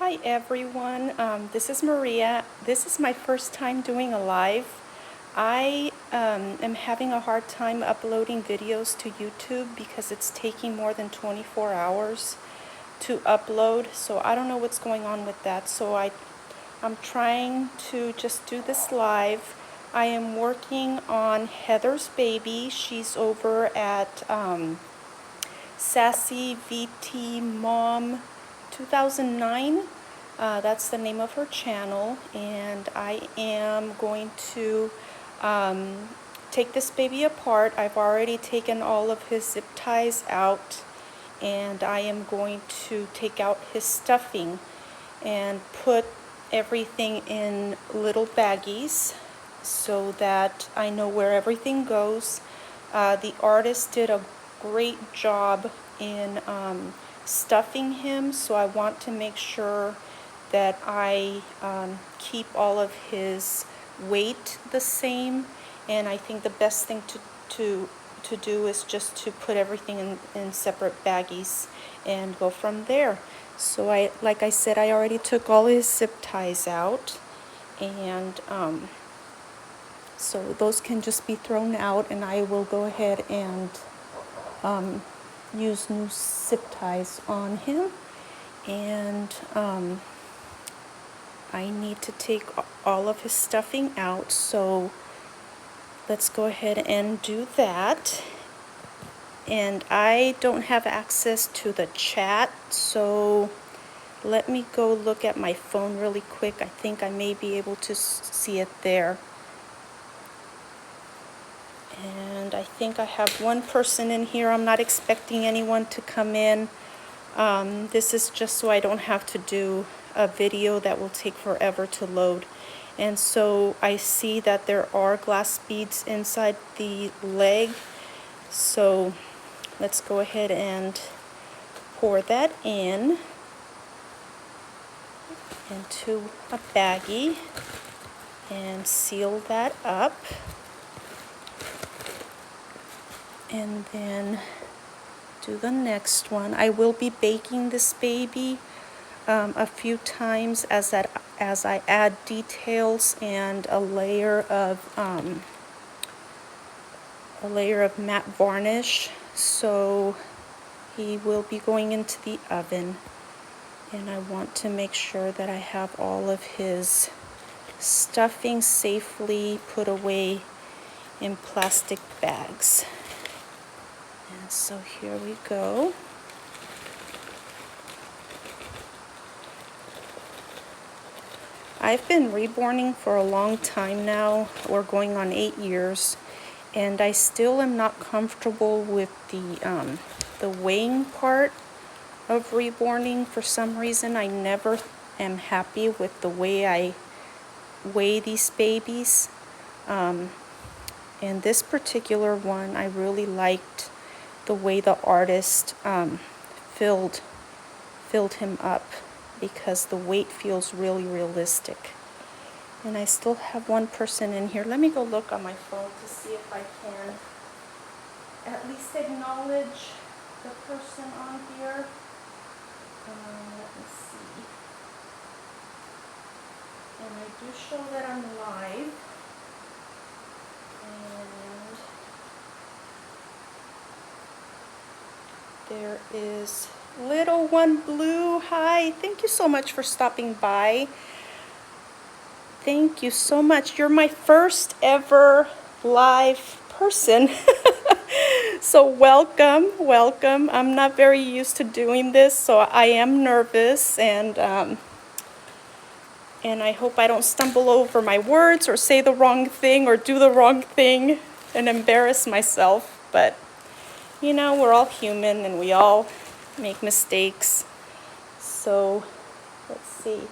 Hi everyone, this is Maria. This is my first time doing a live. I am having a hard time uploading videos to YouTube because it's taking more than 24 hours to upload, so I don't know what's going on with that. So I'm trying to just do this live. I am working on Heather's baby. She's over at Sassyvtmom 2009. That's the name of her channel, and I am going to take this baby apart. I've already taken all of his zip ties out, and I am going to take out his stuffing and put everything in little baggies so that I know where everything goes. The artist did a great job in stuffing him, so I want to make sure that I keep all of his weight the same, and I think the best thing to do is just to put everything in separate baggies and go from there. So like I said, I already took all his zip ties out, and so those can just be thrown out, and I will go ahead and use new zip ties on him. And I need to take all of his stuffing out, so let's go ahead and do that. And I don't have access to the chat, so let me go look at my phone really quick. I think I may be able to see it there. And I think I have one person in here. I'm not expecting anyone to come in. This is just so I don't have to do a video that will take forever to load. And so I see that there are glass beads inside the leg. So let's go ahead and pour that in into a baggie and seal that up. And then do the next one. I will be baking this baby a few times as I add details and a layer of matte varnish. So he will be going into the oven, and I want to make sure that I have all of his stuffing safely put away in plastic bags. And so here we go. I've been reborning for a long time now. We're going on 8 years, and I still am not comfortable with the weighing part of reborning. For some reason, I never am happy with the way I weigh these babies. And this particular one, I really liked the way the artist filled him up, because the weight feels really realistic. And I still have one person in here. Let me go look on my phone to see if I can at least acknowledge the person on here. Let me see. And I do show that I'm live. And there is Little One Blue. Hi, thank you so much for stopping by. Thank you so much. You're my first ever live person. So welcome. I'm not very used to doing this, so I am nervous, and I hope I don't stumble over my words or say the wrong thing or do the wrong thing and embarrass myself. But you know, we're all human and we all make mistakes. So let's see.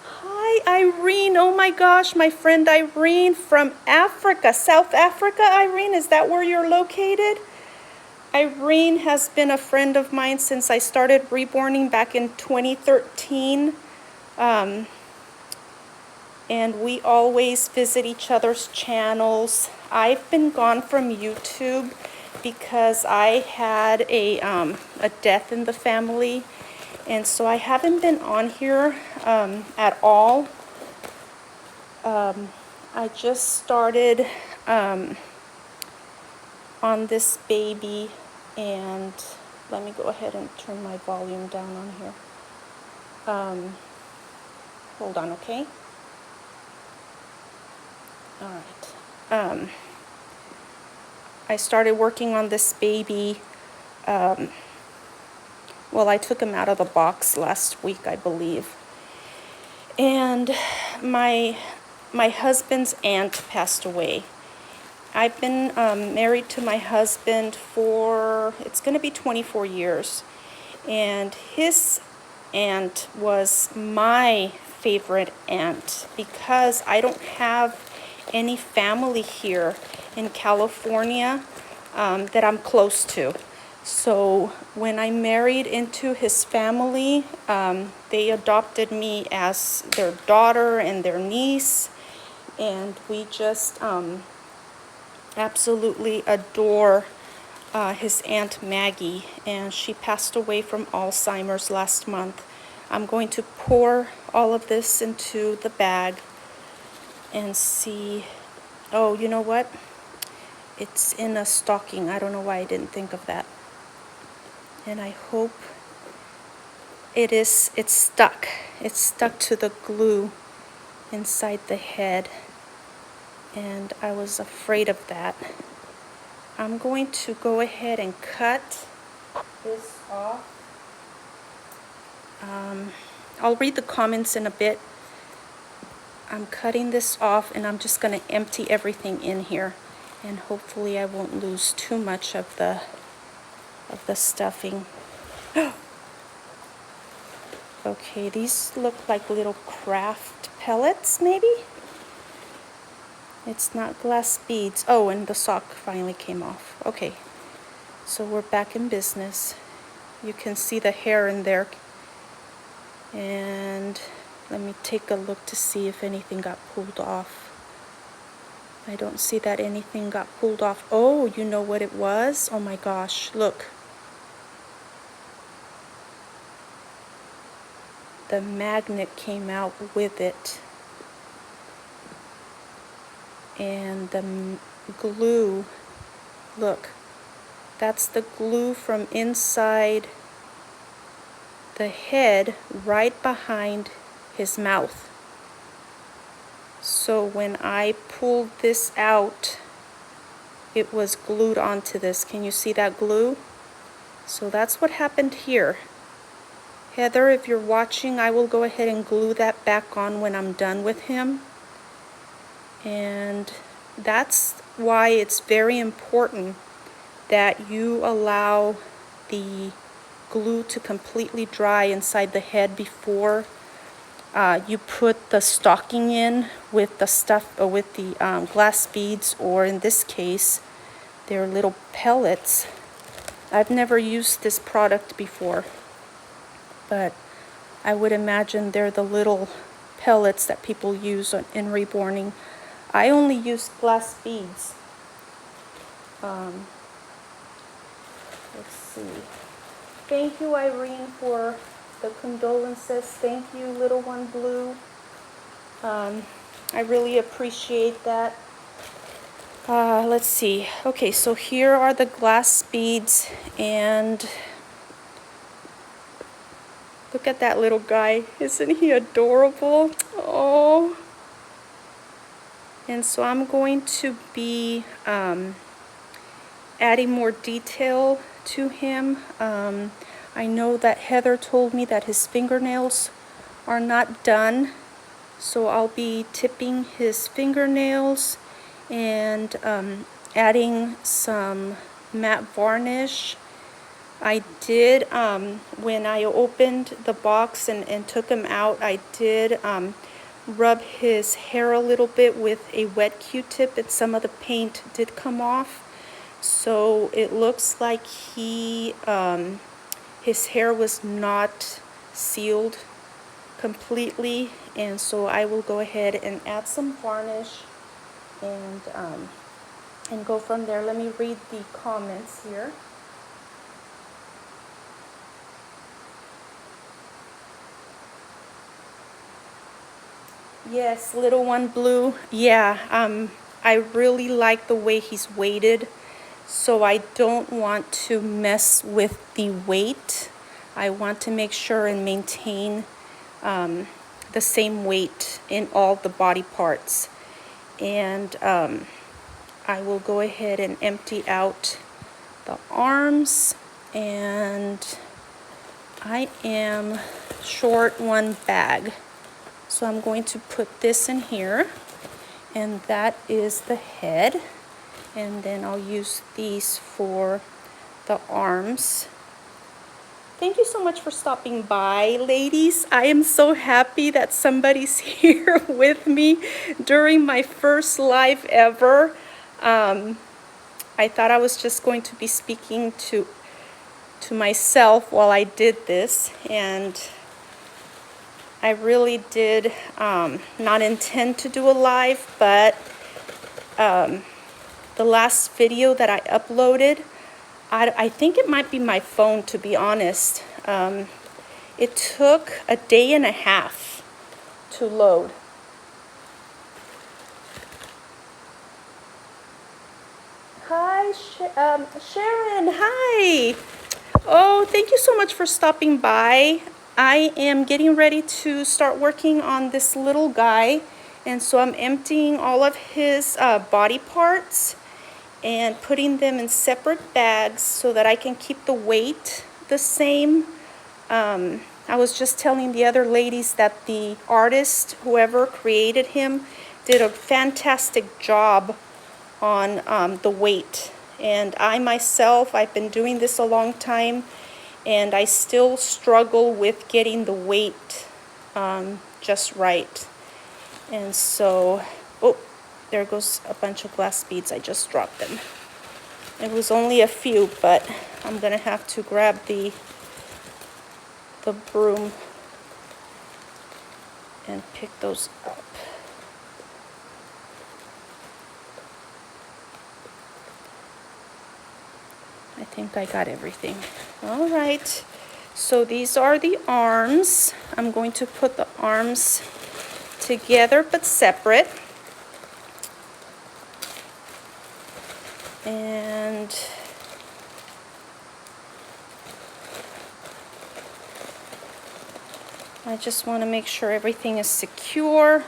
Hi, Irene. Oh my gosh, my friend Irene from Africa, South Africa. Irene, is that where you're located? Irene has been a friend of mine since I started reborning back in 2013. And we always visit each other's channels. I've been gone from YouTube because I had a death in the family, And so I haven't been on here at all. I just started on this baby, and let me go ahead and turn my volume down on here. Hold on, okay? All right. I started working on this baby. Well, I took him out of the box last week, I believe. And my husband's aunt passed away. I've been married to my husband for, it's going to be 24 years. And his aunt was my favorite aunt because I don't have any family here in California that I'm close to. So when I married into his family, they adopted me as their daughter and their niece, and we just absolutely adore his Aunt Maggie, and she passed away from Alzheimer's last month. I'm going to pour all of this into the bag and see. Oh, you know what? It's in a stocking. I don't know why I didn't think of that. And I hope it's stuck. It's stuck to the glue inside the head. And I was afraid of that. I'm going to go ahead and cut this off. I'll read the comments in a bit. I'm cutting this off, and I'm just going to empty everything in here, and hopefully I won't lose too much of the stuffing. Okay, these look like little craft pellets, maybe? It's not glass beads. Oh, and the sock finally came off. Okay, so we're back in business. You can see the hair in there. And let me take a look to see if anything got pulled off. I don't see that anything got pulled off. Oh, you know what it was? Oh my gosh, look. The magnet came out with it. And the glue, look, that's the glue from inside the head right behind his mouth. So when I pulled this out, it was glued onto this. Can you see that glue? So that's what happened here. Heather, if you're watching, I will go ahead and glue that back on when I'm done with him. And that's why it's very important that you allow the glue to completely dry inside the head before you put the stocking in with the stuff, with the glass beads, or in this case, they're little pellets. I've never used this product before, but I would imagine they're the little pellets that people use in reborning. I only use glass beads. Let's see. Thank you, Irene, for the condolences. Thank you, Little One Blue. I really appreciate that. Let's see. Okay, so here are the glass beads, and look at that little guy. Isn't he adorable? Oh. And so I'm going to be adding more detail to him. I know that Heather told me that his fingernails are not done, so I'll be tipping his fingernails and adding some matte varnish. I did, when I opened the box and took him out, I did rub his hair a little bit with a wet Q-tip, and some of the paint did come off. So it looks like his hair was not sealed completely, and so I will go ahead and add some varnish and go from there. Let me read the comments here. Yes, little one blue. Yeah, I really like the way he's weighted, so I don't want to mess with the weight. I want to make sure and maintain the same weight in all the body parts. And I will go ahead and empty out the arms, and I am short one bag. So I'm going to put this in here, and that is the head. And then I'll use these for the arms. Thank you so much for stopping by, ladies. I am so happy that somebody's here with me during my first live ever. I thought I was just going to be speaking to myself while I did this, and I really did not intend to do a live, but the last video that I uploaded, I think it might be my phone, to be honest. It took a day and a half to load. Hi, Sharon, hi. Oh, thank you so much for stopping by. I am getting ready to start working on this little guy, and so I'm emptying all of his body parts and putting them in separate bags so that I can keep the weight the same. I was just telling the other ladies that the artist, whoever created him, did a fantastic job on the weight. And I myself, I've been doing this a long time, and I still struggle with getting the weight just right. And so, oh, there goes a bunch of glass beads. I just dropped them. It was only a few, but I'm gonna have to grab the broom and pick those up. I think I got everything. All right, so these are the arms. I'm going to put the arms together but separate. And I just want to make sure everything is secure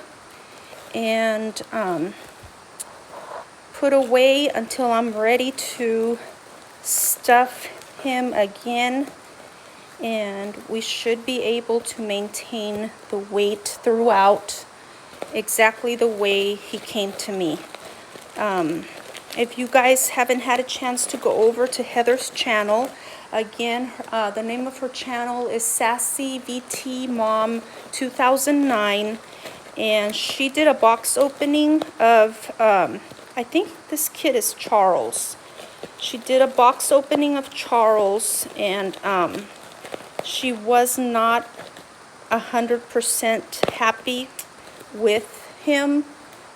and put away until I'm ready to stuff him again, and we should be able to maintain the weight throughout exactly the way he came to me. If you guys haven't had a chance to go over to Heather's channel, again, the name of her channel is Sassyvtmom 2009, and she did a box opening of, I think this kid is Charles. She did a box opening of Charles, and she was not 100% happy with him.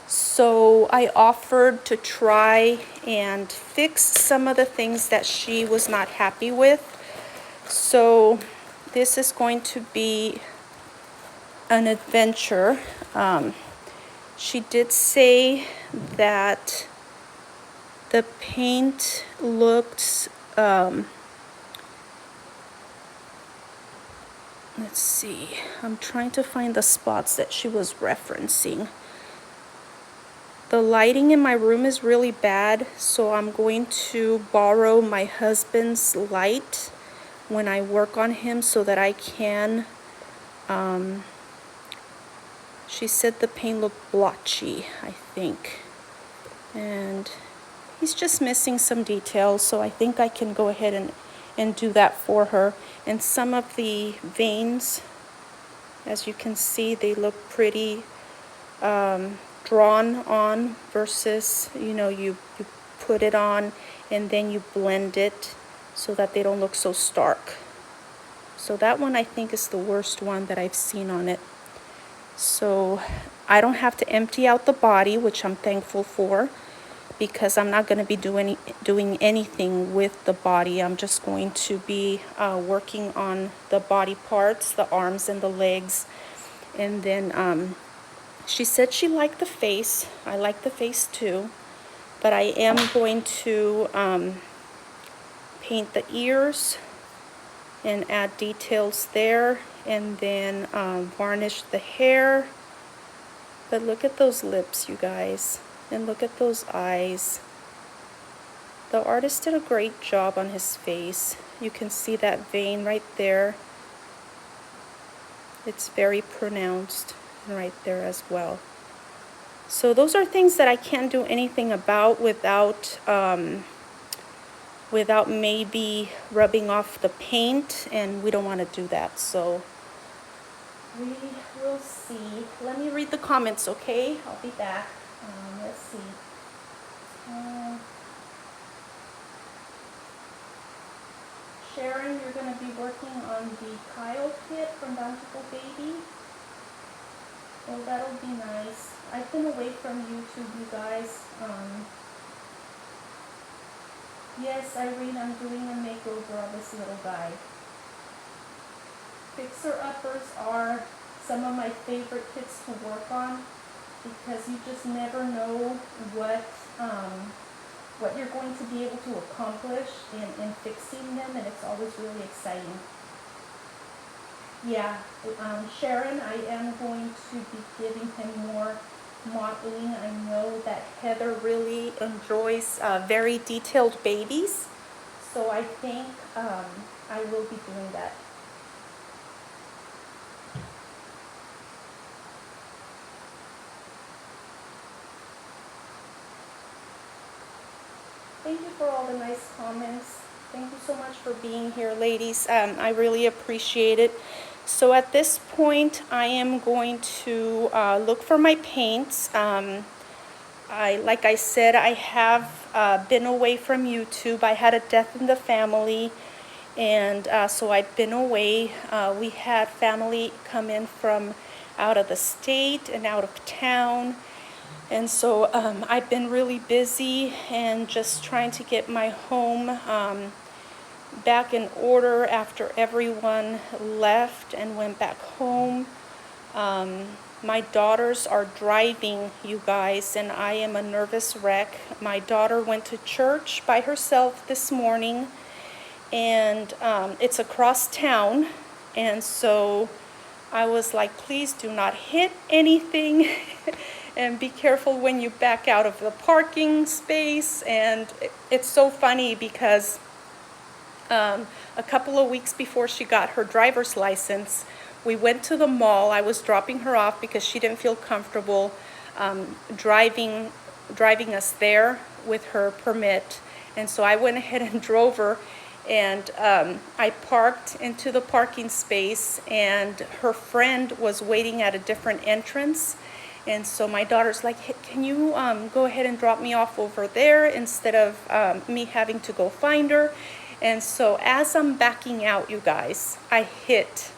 So I offered to try and fix some of the things that she was not happy with. So this is going to be an adventure. She did say that the paint looked, let's see, I'm trying to find the spots that she was referencing. The lighting in my room is really bad, so I'm going to borrow my husband's light when I work on him so that I can, she said the paint looked blotchy, I think. And he's just missing some details, so I think I can go ahead and do that for her. And some of the veins, as you can see, they look pretty drawn on versus, you know, you put it on and then you blend it so that they don't look so stark. So that one I think is the worst one that I've seen on it. So I don't have to empty out the body, which I'm thankful for, because I'm not going to be doing anything with the body. I'm just going to be working on the body parts, the arms and the legs, and then She said she liked the face. I like the face too, but I am going to paint the ears and add details there, and then varnish the hair. But look at those lips, you guys, and look at those eyes. The artist did a great job on his face. You can see that vein right there. It's very pronounced right there as well. So those are things that I can't do anything about without without maybe rubbing off the paint, and we don't want to do that. So we will see. Let me read the comments, okay? I'll be back. Let's see. Sharon, you're going to be working on the Kyle kit from Bountiful Baby. Oh, that'll be nice. I've been away from YouTube, you guys. Yes, Irene, I'm doing a makeover of this little guy. Fixer-uppers are some of my favorite kits to work on, because you just never know what you're going to be able to accomplish in fixing them, and it's always really exciting. Yeah, Sharon, I am going to be giving him more modeling. I know that Heather really enjoys very detailed babies, so I think I will be doing that. Thank you for all the nice comments. Thank you so much for being here, ladies. I really appreciate it. So at this point, I am going to look for my paints. Like I said, I have been away from YouTube. I had a death in the family, and so I've been away. We had family come in from out of the state and out of town. And so I've been really busy and just trying to get my home back in order after everyone left and went back home. My daughters are driving, you guys, and I am a nervous wreck. My daughter went to church by herself this morning, and it's across town, and so I was like, please do not hit anything. And be careful when you back out of the parking space. And it's so funny because a couple of weeks before she got her driver's license, we went to the mall. I was dropping her off because she didn't feel comfortable driving us there with her permit. And so I went ahead and drove her, and I parked into the parking space, and her friend was waiting at a different entrance. And so my daughter's like, hey, can you go ahead and drop me off over there instead of me having to go find her? And so as I'm backing out, you guys, I hit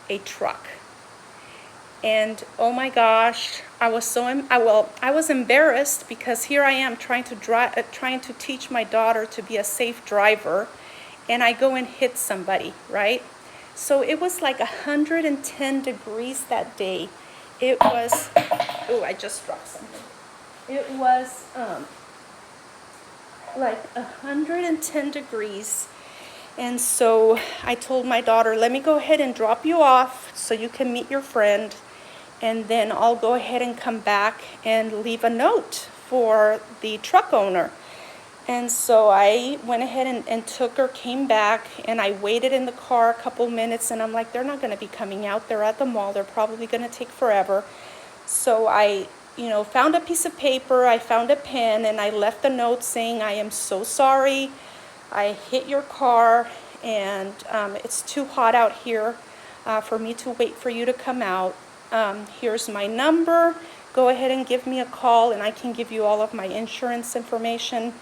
a truck. And oh my gosh, I was embarrassed, because here I am trying to teach my daughter to be a safe driver, and I go and hit somebody, right? So it was like 110 degrees that day. It was, oh, I just dropped something. It was like 110 degrees. And so I told my daughter, let me go ahead and drop you off so you can meet your friend, and then I'll go ahead and come back and leave a note for the truck owner. And so I went ahead and took her, came back, and I waited in the car a couple minutes, and I'm like, they're not going to be coming out. They're at the mall. They're probably going to take forever. So I, found a piece of paper, I found a pen, and I left a note saying, I am so sorry. I hit your car, and it's too hot out here for me to wait for you to come out. Here's my number. Go ahead and give me a call, and I can give you all of my insurance information.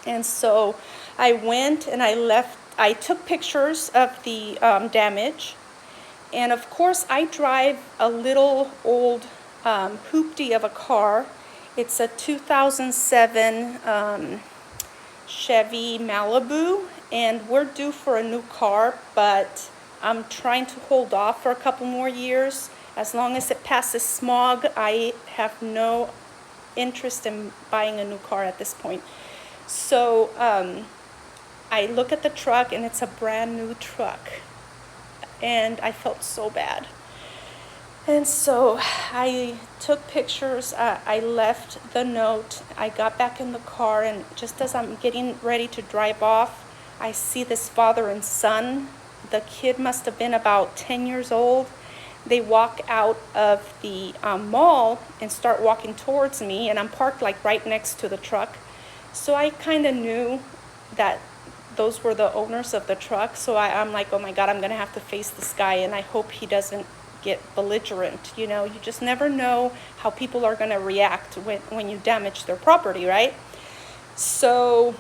And so I went and I took pictures of the damage. And of course, I drive a little old hoopty of a car. It's a 2007 Chevy Malibu, and we're due for a new car, but I'm trying to hold off for a couple more years As long as it passes smog, I have no interest in buying a new car at this point. So I look at the truck, and it's a brand new truck, and I felt so bad. And so I took pictures, I left the note, I got back in the car, and just as I'm getting ready to drive off, I see this father and son. The kid must have been about 10 years old. They walk out of the mall and start walking towards me, and I'm parked like right next to the truck. So I kind of knew that those were the owners of the truck. So I'm like, oh my God, I'm gonna have to face this guy, and I hope he doesn't get belligerent. You know, you just never know how people are gonna react when you damage their property, right? So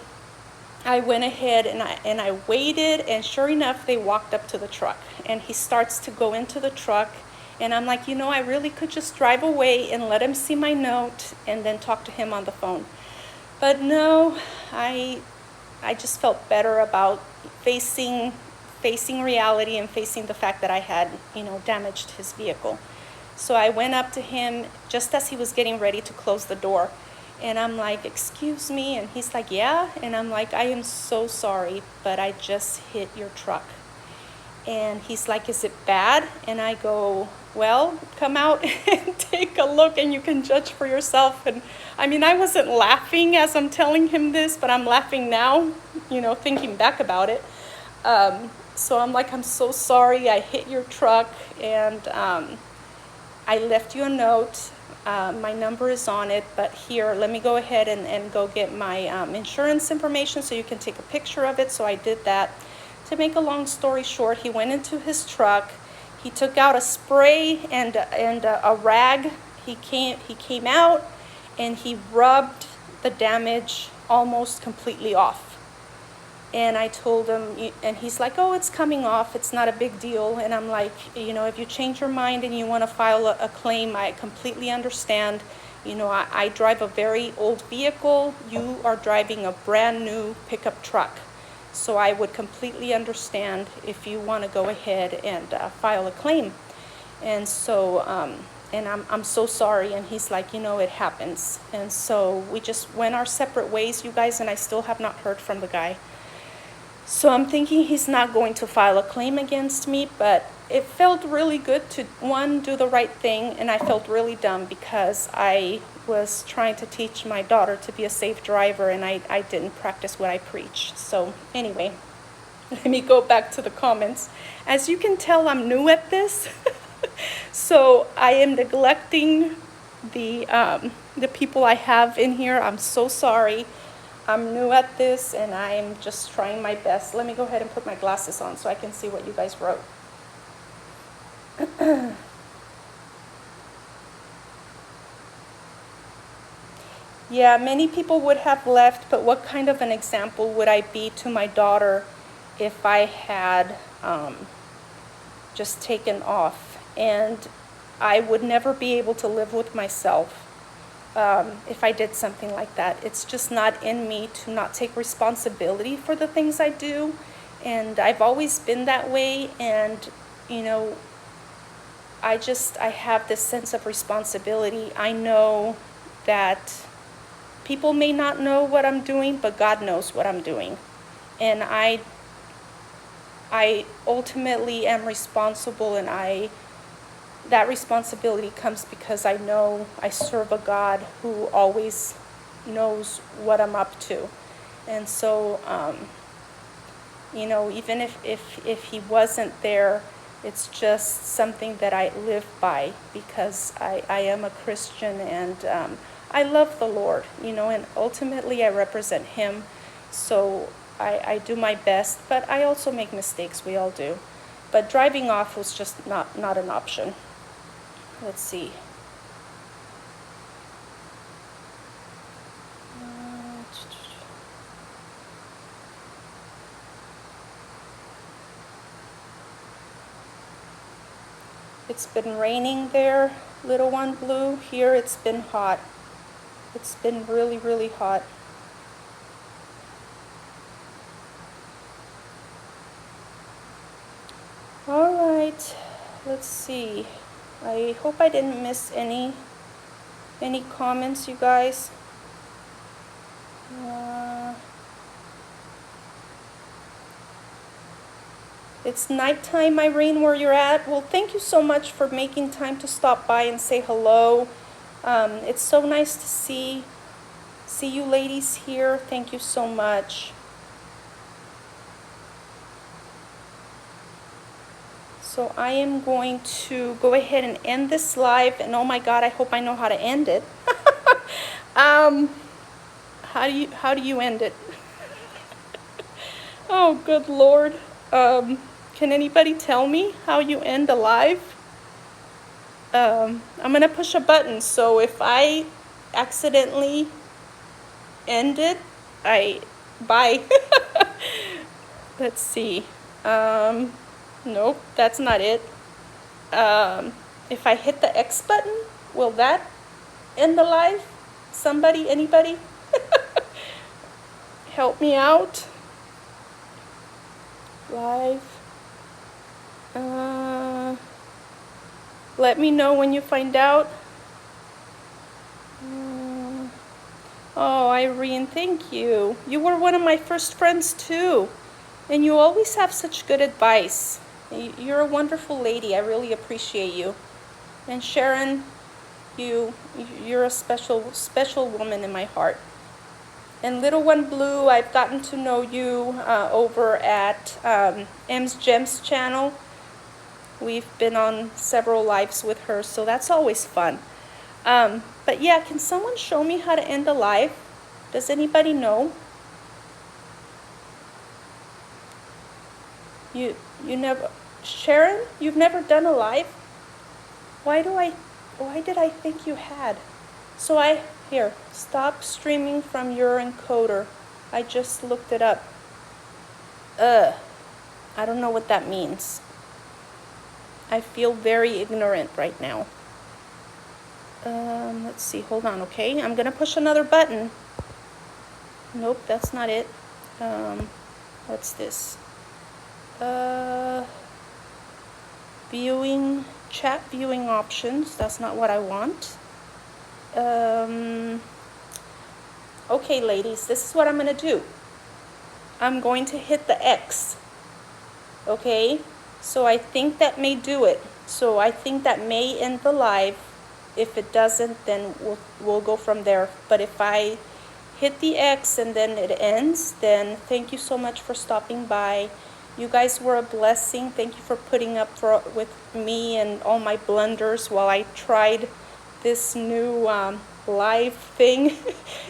I went ahead and I waited, and sure enough, they walked up to the truck, and he starts to go into the truck, and I'm like, you know, I really could just drive away and let him see my note and then talk to him on the phone. But no, I just felt better about facing reality and facing the fact that I had, you know, damaged his vehicle. So I went up to him just as he was getting ready to close the door. And I'm like, excuse me? And he's like, yeah. And I'm like, I am so sorry, but I just hit your truck. And he's like, is it bad? And I go, well, come out and take a look, and you can judge for yourself. And I mean, I wasn't laughing as I'm telling him this, but I'm laughing now, you know, thinking back about it. So I'm like, I'm so sorry, I hit your truck, and I left you a note. My number is on it, but here, let me go ahead and go get my insurance information so you can take a picture of it. So I did that. To make a long story short, he went into his truck. He took out a spray and a rag. He came out, and he rubbed the damage almost completely off. And I told him, and he's like, oh, it's coming off, it's not a big deal. And I'm like, you know, if you change your mind and you want to file a claim, I completely understand. You know, I drive a very old vehicle. You are driving a brand new pickup truck. So I would completely understand if you want to go ahead and file a claim. And so, and I'm so sorry. And he's like, you know, it happens. And so we just went our separate ways, you guys, and I still have not heard from the guy. So I'm thinking he's not going to file a claim against me, but it felt really good to, one, do the right thing, and I felt really dumb because I was trying to teach my daughter to be a safe driver, and I didn't practice what I preach. So anyway, let me go back to the comments. As you can tell, I'm new at this, so I am neglecting the people I have in here. I'm so sorry. I'm new at this, and I'm just trying my best. Let me go ahead and put my glasses on so I can see what you guys wrote. Yeah, many people would have left, but what kind of an example would I be to my daughter if I had just taken off? And I would never be able to live with myself if I did something like that. It's just not in me to not take responsibility for the things I do. And I've always been that way. And, you know, I have this sense of responsibility. I know that people may not know what I'm doing, but God knows what I'm doing. And I ultimately am responsible, and that responsibility comes because I know I serve a God who always knows what I'm up to. And so, you know, even if he wasn't there, it's just something that I live by because I am a Christian, and I love the Lord, you know, and ultimately I represent him. So I do my best, but I also make mistakes. We all do. But driving off was just not an option. Let's see. It's been raining there, little one blue. Here it's been hot. It's been really, really hot. All right, let's see. I hope I didn't miss any comments, you guys. It's nighttime, Irene, where you're at. Well, thank you so much for making time to stop by and say hello. It's so nice to see you ladies here. Thank you so much. So I am going to go ahead and end this live, and oh my God, I hope I know how to end it. How do you end it? Oh, good Lord. Can anybody tell me how you end a live? I'm gonna push a button, so if I accidentally end it, bye. Let's see. Nope, that's not it. If I hit the X button, will that end the live? Somebody, anybody? Help me out. Live. Let me know when you find out. Oh, Irene, thank you. You were one of my first friends too. And you always have such good advice. You're a wonderful lady. I really appreciate you. And Sharon, you're a special woman in my heart. And Little One Blue, I've gotten to know you over at M's Gems channel. We've been on several lives with her, so that's always fun. But yeah, can someone show me how to end a live? Does anybody know? You never, Sharon, you've never done a live? Why did I think you had? So here, stop streaming from your encoder. I just looked it up. I don't know what that means. I feel very ignorant right now. Let's see, hold on, okay? I'm gonna push another button. Nope, that's not it. What's this? Chat viewing options. That's not what I want. Okay, ladies, this is what I'm gonna do. I'm going to hit the X. Okay, so I think that may do it. So I think that may end the live. If it doesn't, then we'll go from there. But if I hit the X and then it ends, then thank you so much for stopping by. You guys were a blessing. Thank you for putting up with me and all my blunders while I tried this new live thing.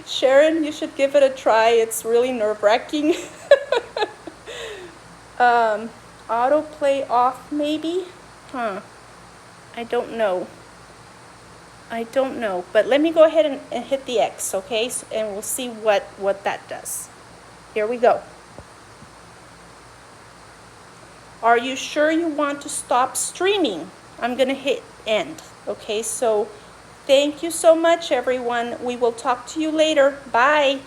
Sharon, you should give it a try. It's really nerve-wracking. Autoplay off maybe? I don't know. But let me go ahead and hit the X, okay? And we'll see what that does. Here we go. Are you sure you want to stop streaming? I'm gonna hit end, okay? So thank you so much, everyone. We will talk to you later. Bye.